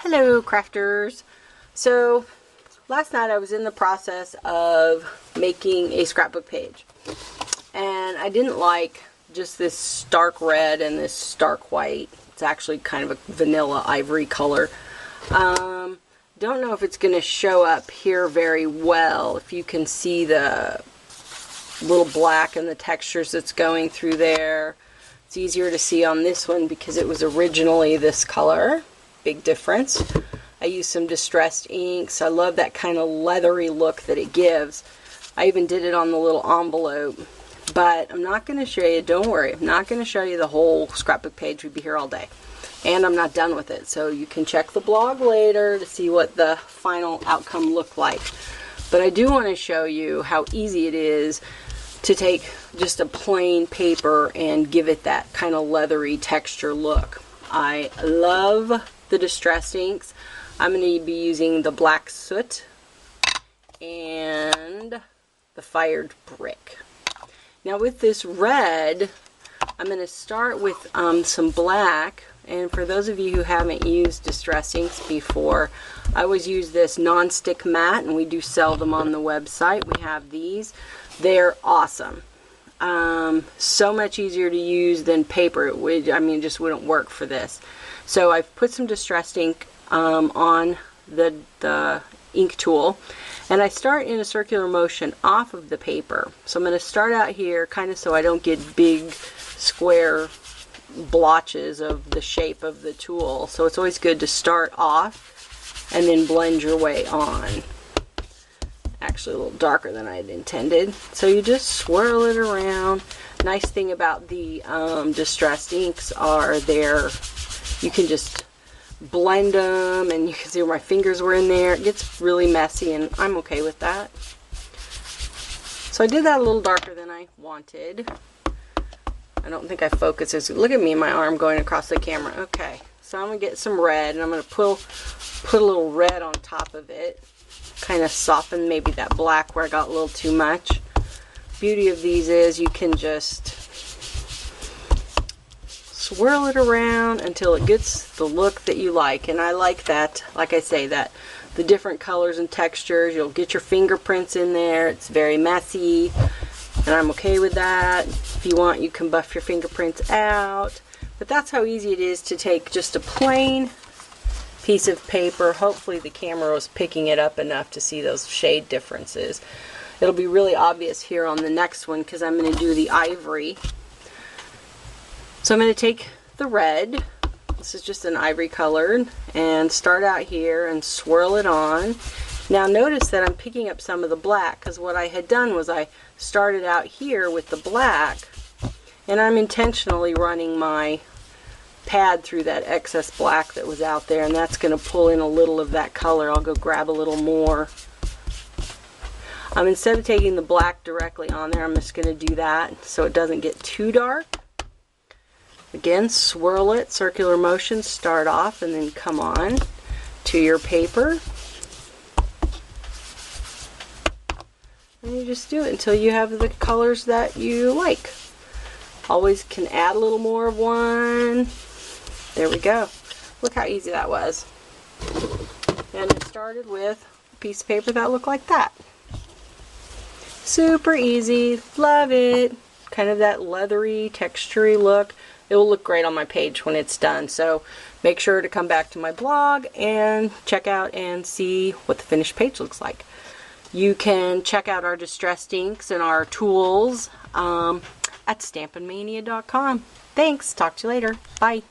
Hello crafters. So last night I was in the process of making a scrapbook page, and I didn't like just this stark red and this stark white. It's actually kind of a vanilla ivory color. Don't know if it's going to show up here very well, if you can see the little black and the textures that's going through there. It's easier to see on this one because it was originally this color. Big difference. I used some distressed inks. I love that kind of leathery look that it gives. I even did it on the little envelope, but I'm not going to show you, don't worry, I'm not going to show you the whole scrapbook page. We'd be here all day. And I'm not done with it, so you can check the blog later to see what the final outcome looked like. But I do want to show you how easy it is to take just a plain paper and give it that kind of leathery texture look. I love the distressed inks. I'm going to be using the Black Soot and the Fired Brick. Now with this red, I'm going to start with some black. And for those of you who haven't used distress inks before, I always use this non-stick matte, and we do sell them on the website. We have these. They're awesome. So much easier to use than paper. It just wouldn't work for this. So I've put some distressed ink on the ink tool, and I start in a circular motion off of the paper. So I'm going to start out here kind of so I don't get big square blotches of the shape of the tool. So it's always good to start off and then blend your way on. Actually a little darker than I had intended. So you just swirl it around. Nice thing about the distressed inks are you can just blend them, and you can see where my fingers were in there. It gets really messy, and I'm okay with that. So I did that a little darker than I wanted. I don't think I focus this. Look at me, my arm going across the camera. Okay, so I'm going to get some red, and I'm going to put a little red on top of it. Kind of soften maybe that black where I got a little too much. Beauty of these is you can just swirl it around until it gets the look that you like. And I like that, like I say, that the different colors and textures, you'll get your fingerprints in there. It's very messy, and I'm okay with that. If you want, you can buff your fingerprints out. But that's how easy it is to take just a plain piece of paper. Hopefully the camera was picking it up enough to see those shade differences. It'll be really obvious here on the next one because I'm going to do the ivory. So I'm going to take the red, this is just an ivory color, and start out here and swirl it on. Now notice that I'm picking up some of the black, because what I had done was I started out here with the black, and I'm intentionally running my pad through that excess black that was out there, and that's going to pull in a little of that color. I'll go grab a little more. Instead of taking the black directly on there, I'm just going to do that so it doesn't get too dark. Again, swirl it, circular motion, start off, and then come on to your paper. And you just do it until you have the colors that you like. Always can add a little more of one. There we go. Look how easy that was. And it started with a piece of paper that looked like that. Super easy. Love it. Kind of that leathery, textury look. It will look great on my page when it's done. So make sure to come back to my blog and check out and see what the finished page looks like. You can check out our distressed inks and our tools at stampinmania.com. Thanks. Talk to you later. Bye.